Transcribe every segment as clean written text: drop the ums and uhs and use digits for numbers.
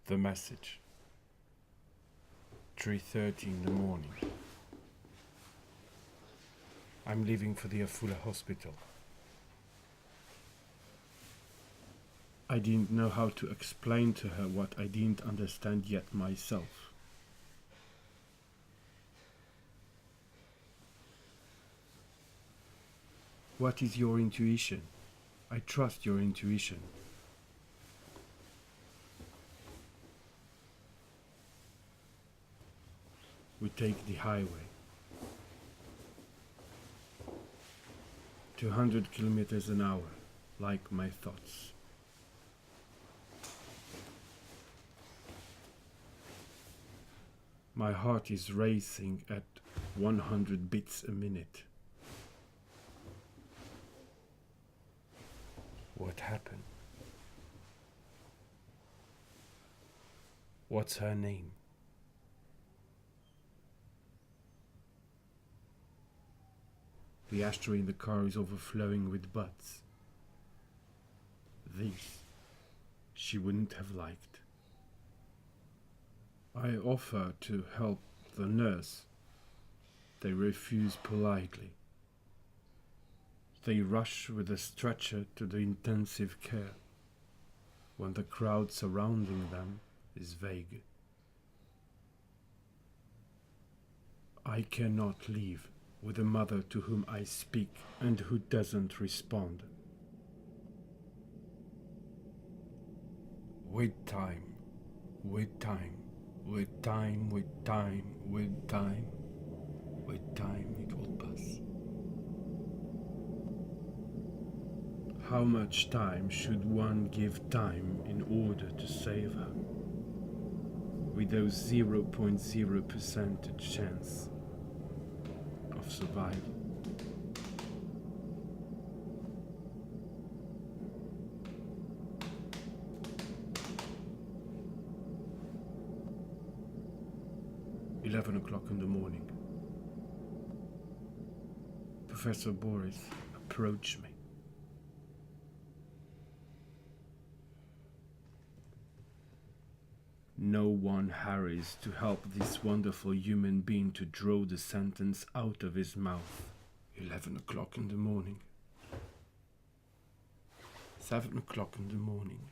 The message. 3:30 in the morning. I'm leaving for the Afula hospital. I didn't know how to explain to her what I didn't understand yet myself. What is your intuition? I trust your intuition. We take the highway. 200 kilometers an hour, like my thoughts. My heart is racing at 100 beats a minute. What happened? What's her name? The ashtray in the car is overflowing with butts. These she wouldn't have liked. I offer to help the nurse. They refuse politely. They rush with a stretcher to the intensive care, when the crowd surrounding them is vague. I cannot leave with a mother to whom I speak and who doesn't respond. With time, with time, with time, with time, with time, with time it will pass. How much time should one give time in order to save her? With those 0.0% chance of survival. $11 in the morning. Professor Boris approached me. No one hurries to help this wonderful human being to draw the sentence out of his mouth. 11 o'clock in the morning. 7 o'clock in the morning.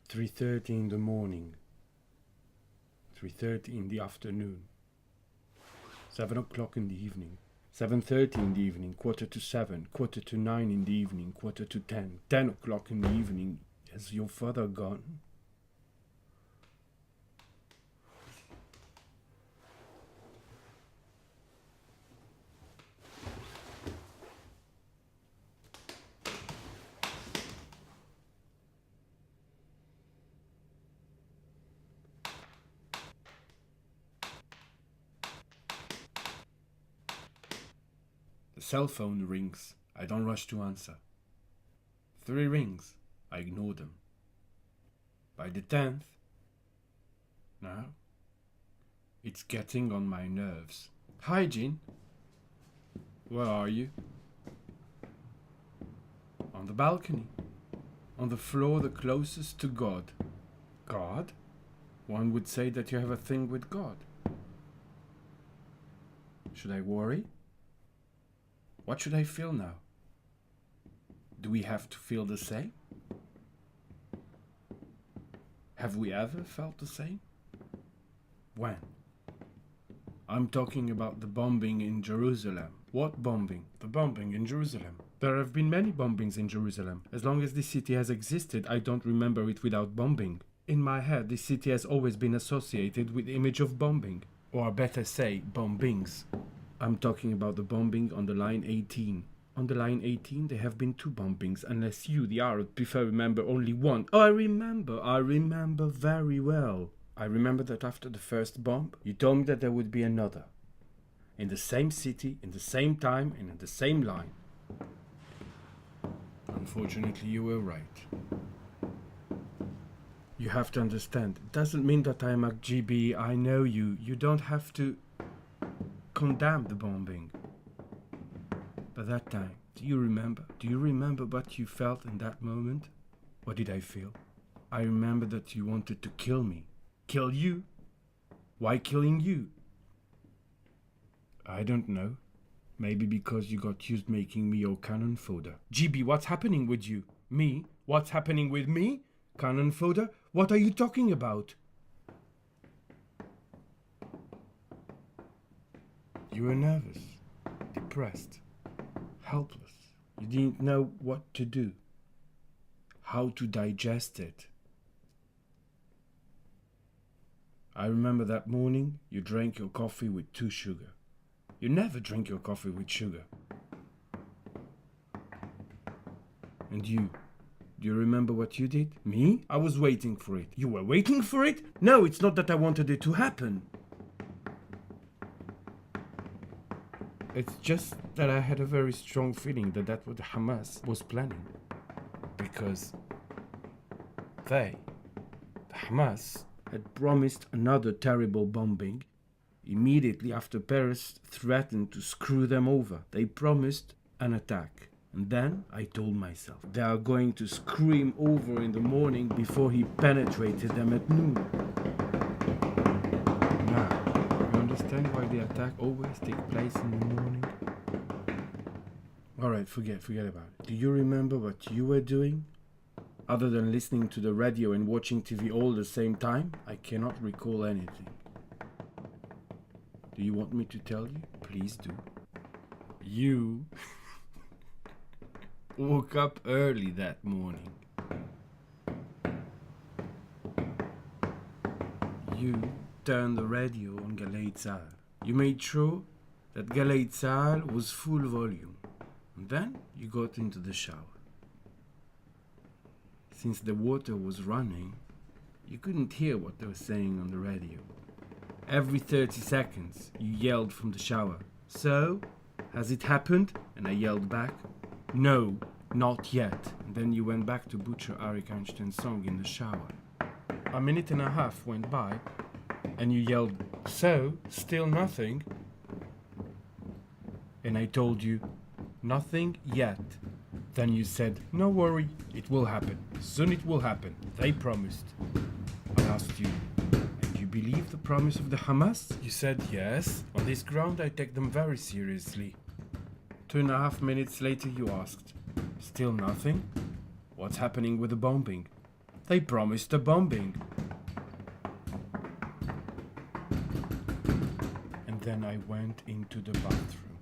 3:30 in the morning. 3:30 in the afternoon. 7 o'clock in the evening. 7:30 in the evening, 7:15, 8:45 in the evening, 10:45, 10 o'clock in the evening. Has your father gone? The cell phone rings. I don't rush to answer. 3 rings. I ignore them. By the 10th, now, it's getting on my nerves. Hi, Jean. Where are you? On the balcony. On the floor the closest to God. God? One would say that you have a thing with God. Should I worry? What should I feel now? Do we have to feel the same? Have we ever felt the same? When? I'm talking about the bombing in Jerusalem. What bombing? The bombing in Jerusalem. There have been many bombings in Jerusalem. As long as this city has existed, I don't remember it without bombing. In my head, this city has always been associated with the image of bombing. Or better say, bombings. I'm talking about the bombing on the line 18. On the line 18, there have been 2 bombings, unless you, the Arab, prefer remember only one. Oh, I remember very well. I remember that after the first bomb, you told me that there would be another. In the same city, in the same time, and in the same line. Unfortunately, you were right. You have to understand, it doesn't mean that I'm a GB. I know you. You don't have to condemn the bombing. But that time, do you remember? Do you remember what you felt in that moment? What did I feel? I remember that you wanted to kill me. Kill you? Why killing you? I don't know. Maybe because you got used making me your cannon fodder. GB, what's happening with you? Me? What's happening with me? Cannon fodder? What are you talking about? You were nervous, depressed, helpless. You didn't know what to do, how to digest it. I remember that morning you drank your coffee with 2 sugar. You never drink your coffee with sugar. And you, do you remember what you did? Me? I was waiting for it. You were waiting for it? No, it's not that I wanted it to happen. It's just that I had a very strong feeling that that's what Hamas was planning. Because the Hamas, had promised another terrible bombing immediately after Paris threatened to screw them over. They promised an attack. And then I told myself, they are going to screw him over in the morning before he penetrated them at noon. Now, you understand why the attack always takes place in the morning? Alright, forget about it. Do you remember what you were doing? Other than listening to the radio and watching TV all at the same time, I cannot recall anything. Do you want me to tell you? Please do. You woke up early that morning. You turned the radio on Galei Tzahal. You made sure that Galei Tzahal was full volume. And then you got into the shower. Since the water was running, you couldn't hear what they were saying on the radio. Every 30 seconds, you yelled from the shower, "So, has it happened?" And I yelled back, "No, not yet." And then you went back to butcher Arik Einstein's song in the shower. A minute and a half went by, and you yelled, "So, still nothing?" And I told you, "Nothing yet." Then you said, "No worry, it will happen. Soon it will happen. They promised." I asked you, "And you believe the promise of the Hamas?" You said, "Yes. On this ground I take them very seriously." 2.5 minutes later you asked, "Still nothing? What's happening with the bombing?" "They promised a bombing." And then I went into the bathroom.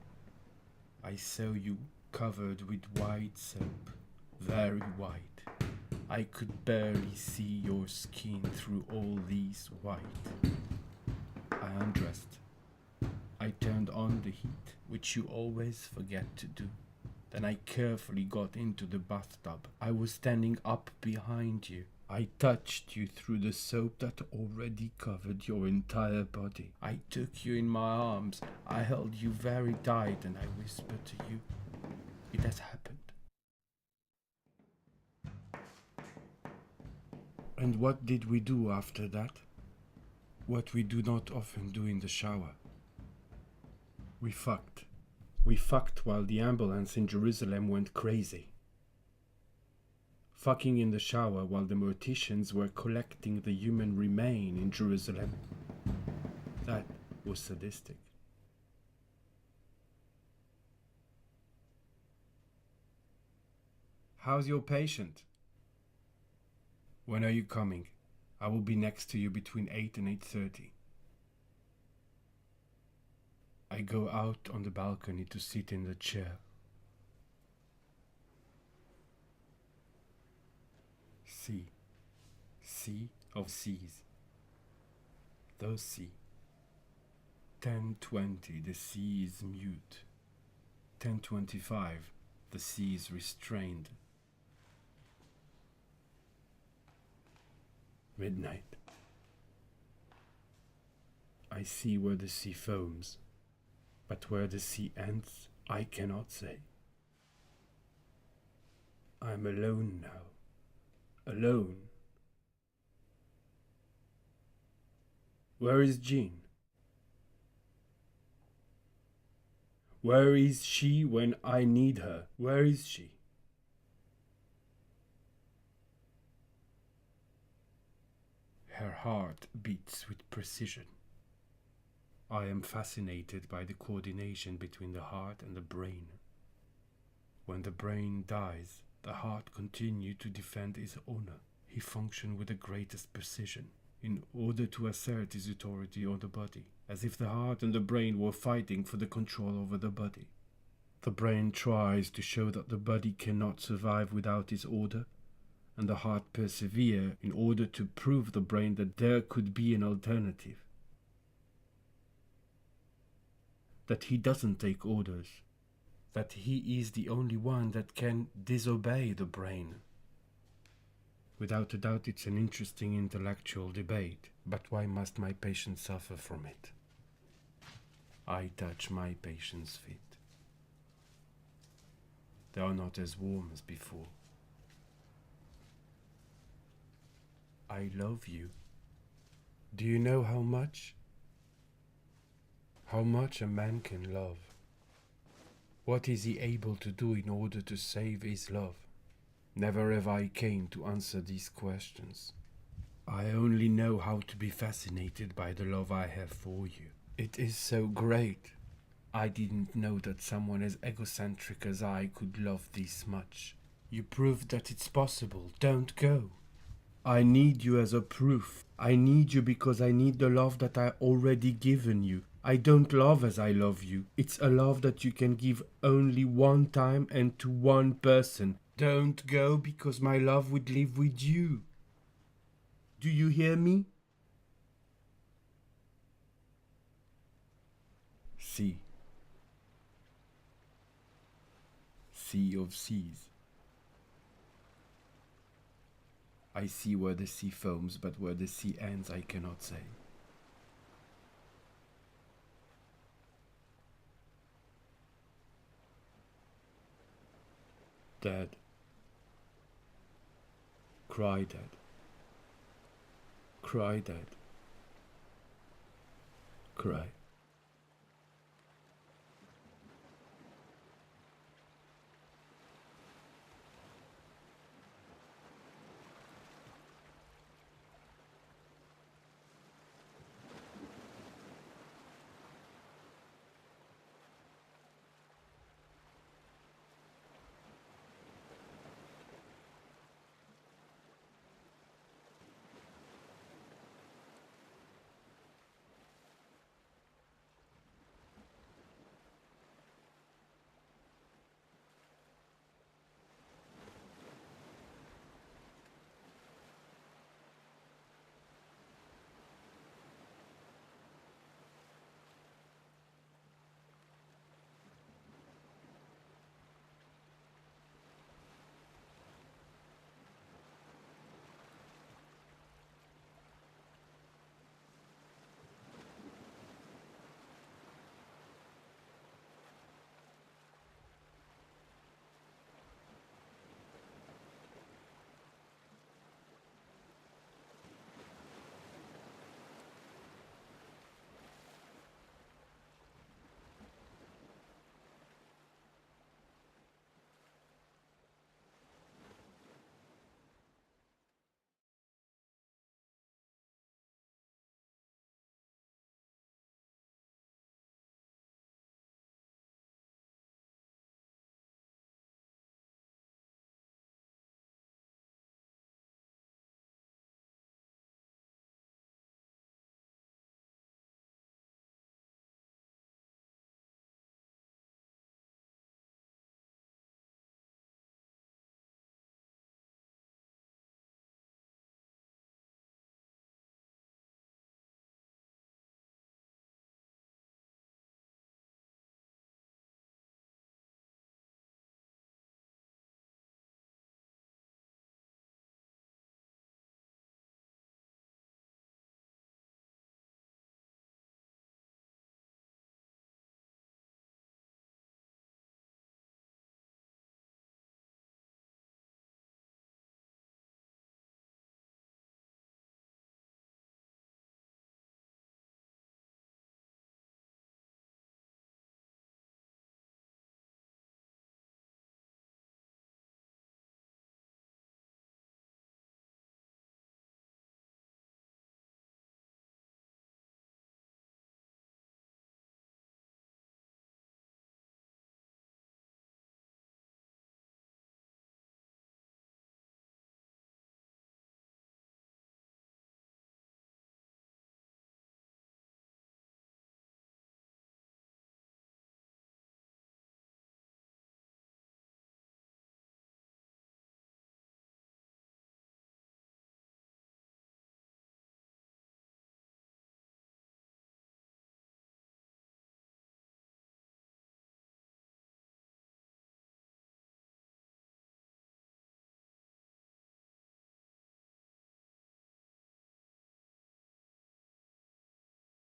I saw you covered with white soap, very white. I could barely see your skin through all these white. I undressed. I turned on the heat, which you always forget to do. Then I carefully got into the bathtub. I was standing up behind you. I touched you through the soap that already covered your entire body. I took you in my arms. I held you very tight and I whispered to you, "It has happened." And what did we do after that? What we do not often do in the shower. We fucked. We fucked while the ambulance in Jerusalem went crazy. Fucking in the shower while the morticians were collecting the human remain in Jerusalem. That was sadistic. How's your patient? When are you coming? I will be next to you between 8 and 8:30. I go out on the balcony to sit in the chair. Sea of seas. Those sea. 10:20, the sea is mute. 10:25, the sea is restrained. Midnight. I see where the sea foams, but where the sea ends, I cannot say. I'm alone now. Alone. Where is Jean? Where is she when I need her? Where is she? Her heart beats with precision. I am fascinated by the coordination between the heart and the brain. When the brain dies, the heart continues to defend its honor. He functions with the greatest precision in order to assert his authority on the body, as if the heart and the brain were fighting for the control over the body. The brain tries to show that the body cannot survive without his order, and the heart perseveres in order to prove the brain that there could be an alternative. That he doesn't take orders, that he is the only one that can disobey the brain. Without a doubt, it's an interesting intellectual debate, but why must my patient suffer from it? I touch my patient's feet. They are not as warm as before. I love you. Do you know how much? How much a man can love? What is he able to do in order to save his love? Never have I came to answer these questions. I only know how to be fascinated by the love I have for you. It is so great. I didn't know that someone as egocentric as I could love this much. You proved that it's possible. Don't go. I need you as a proof. I need you because I need the love that I already given you. I don't love as I love you. It's a love that you can give only one time and to one person. Don't go because my love would live with you. Do you hear me? Sea. Sea of seas. I see where the sea foams, but where the sea ends I cannot say. Dead. Cry dead. Cry dead. Cry.